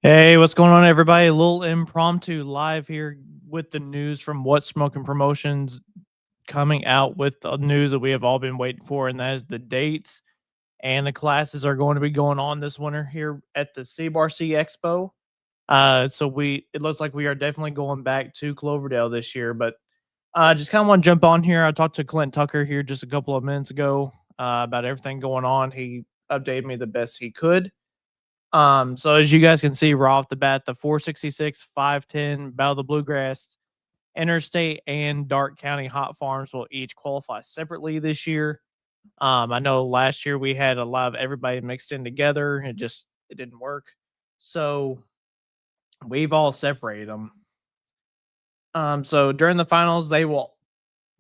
Hey, what's going on, everybody? A little impromptu live here with the news from What Smoking Promotions coming out with the news that we have all been waiting for, and that is the dates and the classes are going to be going on this winter here at the CBRC Expo. It looks like we are definitely going back to Cloverdale this year, but just kind of want to jump on here. I talked to Clint Tucker here just a couple of minutes ago about everything going on. He updated me the best he could. So as you guys can see, right off the bat, the 466, 510, Battle of the Bluegrass, Interstate, and Dark County Hot Farms will each qualify separately this year. I know last year we had a lot of everybody mixed in together. It didn't work. So we've all separated them. So during the finals, they will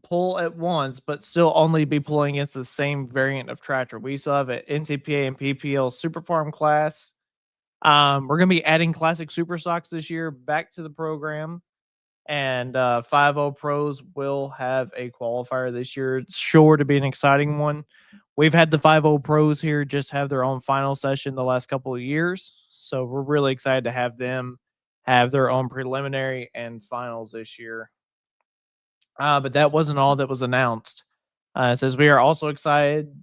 pull at once, but still only be pulling against the same variant of tractor. We still have an NCPA and PPL Super Farm class. We're gonna be adding classic super stocks this year back to the program, and 50 pros will have a qualifier this year. It's sure to be an exciting one. We've had the 50 pros here just have their own final session the last couple of years, so we're really excited to have them have their own preliminary and finals this year. But that wasn't all that was announced. It says we are also excited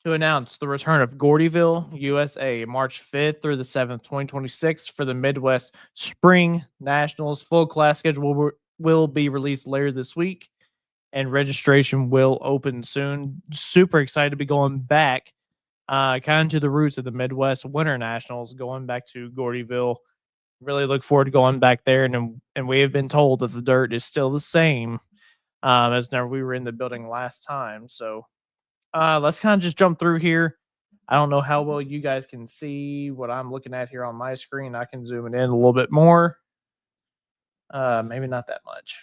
to announce the return of Gordyville, USA, March 5th through the 7th, 2026, for the Midwest Spring Nationals. Full class schedule will be released later this week, and registration will open soon. Super excited to be going back, kind of to the roots of the Midwest Winter Nationals, going back to Gordyville. Really look forward to going back there, and we have been told that the dirt is still the same as whenever we were in the building last time. So let's kind of just jump through here. I don't know how well you guys can see what I'm looking at here on my screen. I can zoom it in a little bit more. Maybe not that much.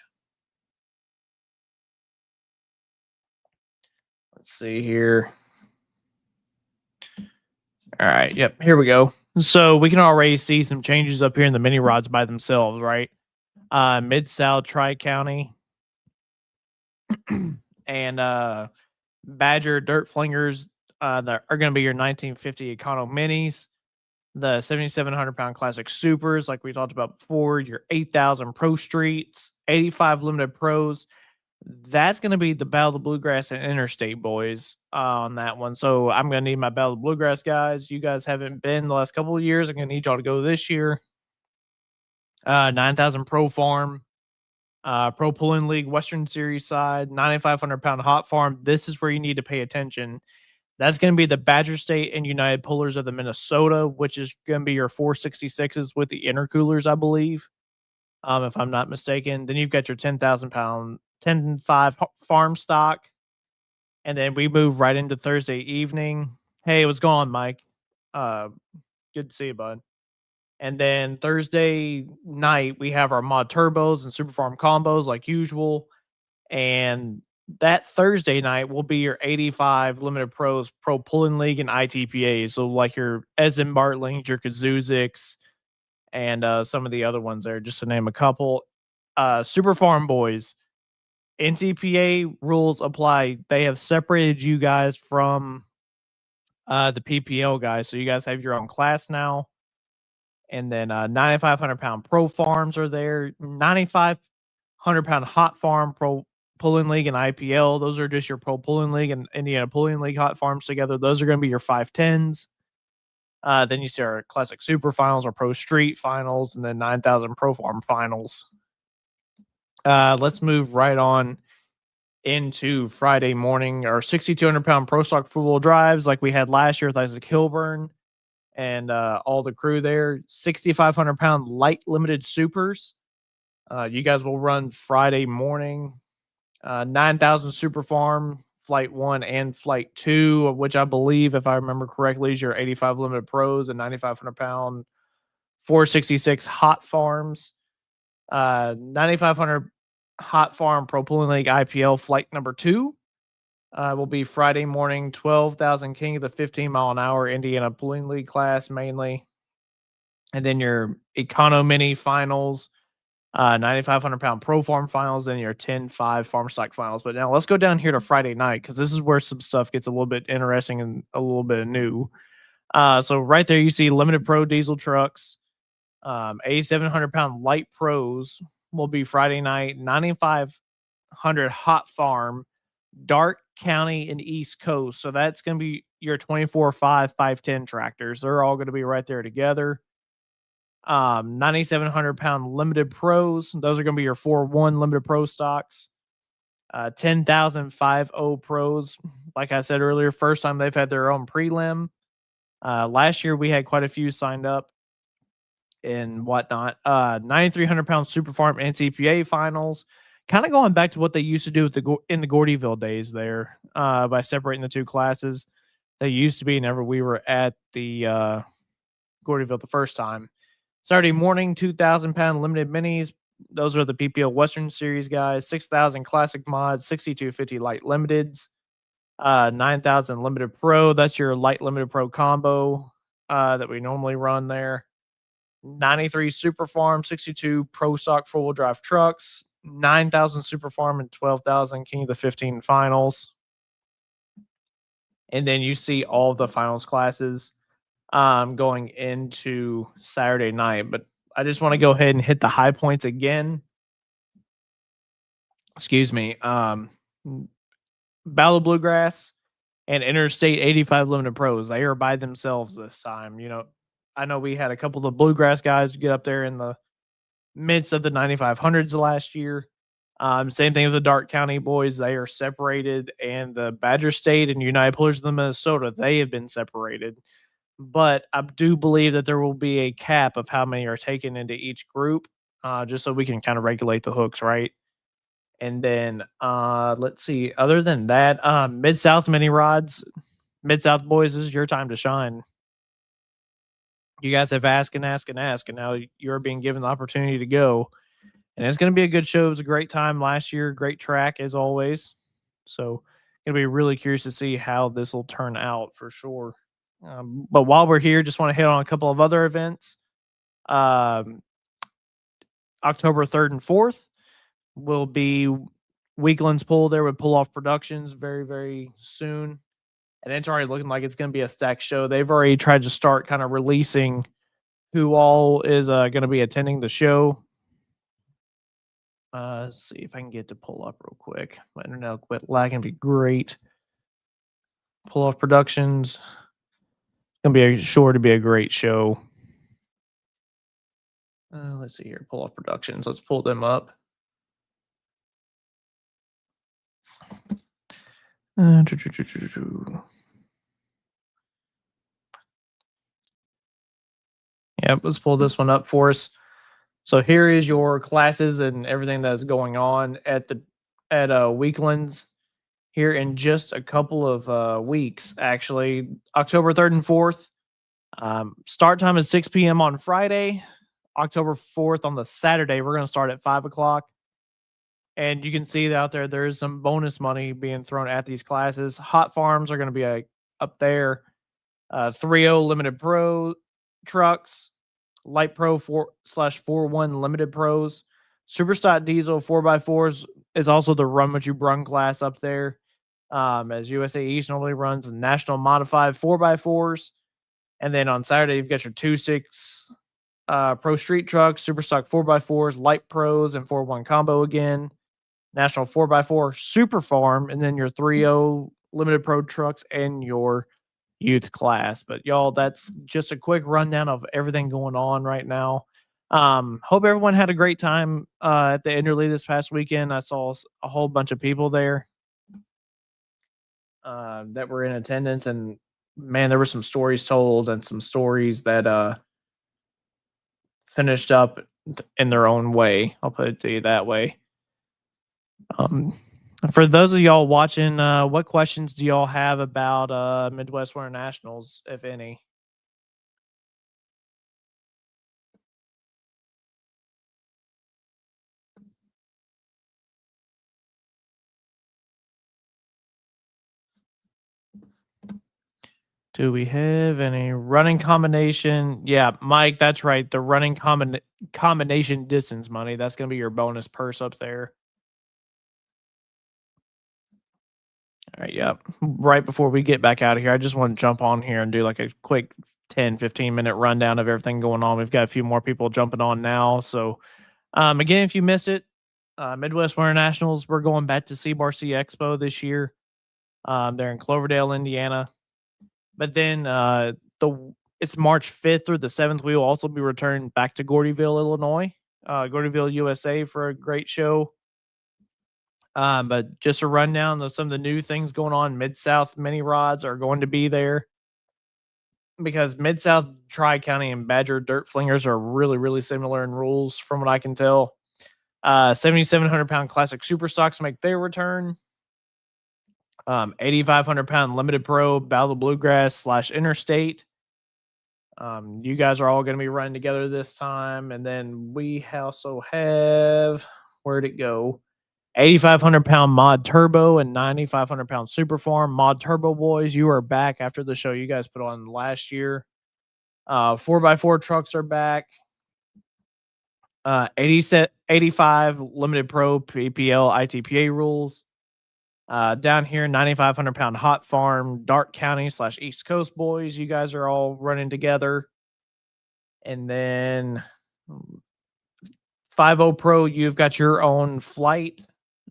Let's see here. All right. Yep. Here we go. So we can already see some changes up here in the mini rods by themselves, right? Mid South, Tri County, and Badger Dirt Flingers that are going to be your 1950 Econo Minis, the 7,700-pound Classic Supers, like we talked about before, your 8,000 Pro Streets, 85 Limited Pros. That's going to be the Battle of the Bluegrass and Interstate boys on that one. So I'm going to need my Battle of the Bluegrass guys. You guys haven't been the last couple of years. I'm going to need y'all to go this year. 9,000 Pro Farm, Pro Pulling League Western Series side, 9,500-pound Hot Farm. This is where you need to pay attention. That's going to be the Badger State and United Pullers of the Minnesota, which is going to be your 466s with the intercoolers, I believe, if I'm not mistaken. Then you've got your 10,000-pound 10.5 farm stock. And then we move right into Thursday evening. Hey, what's going on, Mike? Good to see you, bud. And then Thursday night, we have our mod turbos and super farm combos like usual. And that Thursday night will be your 85 limited pros, pro pulling league, and ITPA. So like your Ezen Bartlings, your Kazuziks, and some of the other ones there, just to name a couple. Super Farm Boys, NCPA rules apply. They have separated you guys from the PPL guys, so you guys have your own class now. And then 9,500-pound pro farms are there. 9,500-pound hot farm pro pulling league and IPL. Those are just your pro pulling league and Indiana pulling league hot farms together. Those are going to be your 510s. Then you see our classic super finals or pro street finals, and then 9,000 pro farm finals. Let's move right on into Friday morning. Our 6,200-pound pro stock four-wheel drives like we had last year with Isaac Hilburn and all the crew there. 6,500-pound light limited supers. You guys will run Friday morning. 9,000 super farm flight 1 and flight 2, which I believe, if I remember correctly, is your 85 limited pros and 9,500-pound 466 hot farms. 9,500 hot farm pro pulling league IPL flight number 2 will be Friday morning. 12,000 king of the 15-mile-an-hour Indiana pulling league class mainly. And then your Econo Mini finals, 9,500-pound pro farm finals, and your 10.5 farm stock finals. But now let's go down here to Friday night, because this is where some stuff gets a little bit interesting and a little bit new. So right there you see limited pro diesel trucks, A 700-pound light pros will be Friday night. 9,500 hot farm, Dark County and East Coast. So that's going to be your 24/5, 510 tractors. They're all going to be right there together. 9,700-pound limited pros. Those are going to be your 4-1 limited pro stocks. 10,000 pros. Like I said earlier, first time they've had their own prelim. Last year we had quite a few signed up and whatnot. 9,300-pound super farm NCPA finals. Kind of going back to what they used to do with in the Gordyville days there, by separating the two classes. They used to be whenever we were at the Gordyville the first time. Saturday morning, 2,000-pound limited minis. Those are the PPL Western Series guys. 6,000 classic mods, 6,250 light limiteds, 9,000 limited pro. That's your light limited pro combo that we normally run there. 93 super farm, 62 pro stock four wheel drive trucks, 9,000 super farm, and 12,000 King of the 15 finals. And then you see all of the finals classes going into Saturday night. But I just want to go ahead and hit the high points again. Excuse me. Battle of Bluegrass and Interstate 85 Limited Pros. They are by themselves this time. You know, I know we had a couple of Bluegrass guys get up there in the midst of the 9,500s last year. Same thing with the Dark County boys. They are separated, and the Badger State and United Pullers of Minnesota, they have been separated. But I do believe that there will be a cap of how many are taken into each group, just so we can kind of regulate the hooks, right? And then let's see. Other than that, Mid South mini rods, Mid South boys, this is your time to shine. You guys have asked and asked and asked, and now you're being given the opportunity to go. And it's going to be a good show. It was a great time last year. Great track as always. So going to be really curious to see how this will turn out for sure. But while we're here, just want to hit on a couple of other events. October 3rd and 4th will be Weeklands Pull there with Pull Off Productions very, very soon. And it's already looking like it's going to be a stacked show. They've already tried to start kind of releasing who all is going to be attending the show. Let's see if I can get to pull up real quick. My internet will quit lagging. Be great. Pull Off Productions. It's going to be sure to be a great show. Let's see here. Pull Off Productions. Let's pull them up. Yep, let's pull this one up for us. So here is your classes and everything that's going on at Weeklands here in just a couple of weeks. Actually, October 3rd and 4th. Start time is 6 p.m. on Friday. October 4th on the Saturday, we're going to start at 5 o'clock. And you can see that out there is some bonus money being thrown at these classes. Hot farms are going to be up there. 3.0 limited pro trucks, light pro 4/4-1 limited pros. Superstock diesel 4x4s is also the run what you brung class up there. As USA East normally runs national modified 4x4s. And then on Saturday, you've got your 2.6 pro street trucks, Superstock 4x4s, light pros, and 4-1 combo again. National 4x4 super farm, and then your 3.0 limited pro trucks and your youth class. But y'all, that's just a quick rundown of everything going on right now. Hope everyone had a great time at the Enderley this past weekend. I saw a whole bunch of people there that were in attendance, and man, there were some stories told and some stories that finished up in their own way. I'll put it to you that way. For those of y'all watching, what questions do y'all have about Midwest Winter Nationals, if any? Do we have any running combination? Yeah, Mike, that's right. The running combination distance money. That's going to be your bonus purse up there. All right, yeah. Right before we get back out of here, I just want to jump on here and do like a quick 10-15 minute rundown of everything going on. We've got a few more people jumping on now. So, again, if you missed it, Midwest Winter Nationals, we're going back to CBRC Expo this year. They're in Cloverdale, Indiana. But then it's March 5th through the 7th. We will also be returning back to Gordyville, Illinois, Gordyville, USA for a great show. But just a rundown of some of the new things going on. Mid South mini rods are going to be there because Mid South, Tri County, and Badger Dirt Flingers are really, really similar in rules from what I can tell. 7,700 pound classic super stocks make their return. 8,500 pound limited pro Battle of Bluegrass / Interstate. You guys are all going to be running together this time. And then we also have, where'd it go? 8,500 pound mod turbo and 9,500 pound super farm. Mod turbo boys, you are back after the show you guys put on last year. 4x4 trucks are back. 85 limited pro PPL ITPA rules. Down here, 9,500 pound hot farm, Dark County / East Coast boys. You guys are all running together. And then 5.0 pro, you've got your own flight,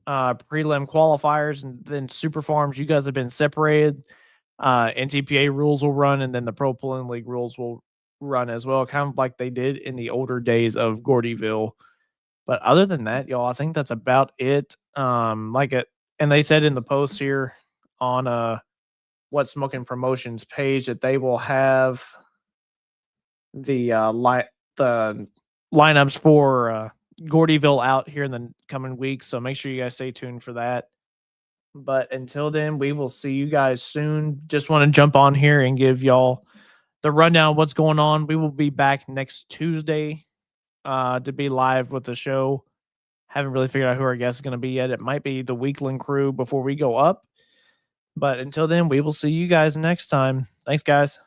prelim qualifiers, and then super farms. You guys have been separated. NTPA rules will run, and then the Pro Pulling League rules will run as well, kind of like they did in the older days of Gordyville. But other than that, y'all, I think that's about it. And they said in the post here on What Smoking Promotions page that they will have the the lineups for Gordyville out here in the coming weeks. So make sure you guys stay tuned for that. But until then, we will see you guys soon. Just want to jump on here and give y'all the rundown of what's going on. We will be back next Tuesday to be live with the show. Haven't really figured out who our guest is going to be yet. It might be the Weekland crew before we go up. But until then, we will see you guys next time. Thanks, guys.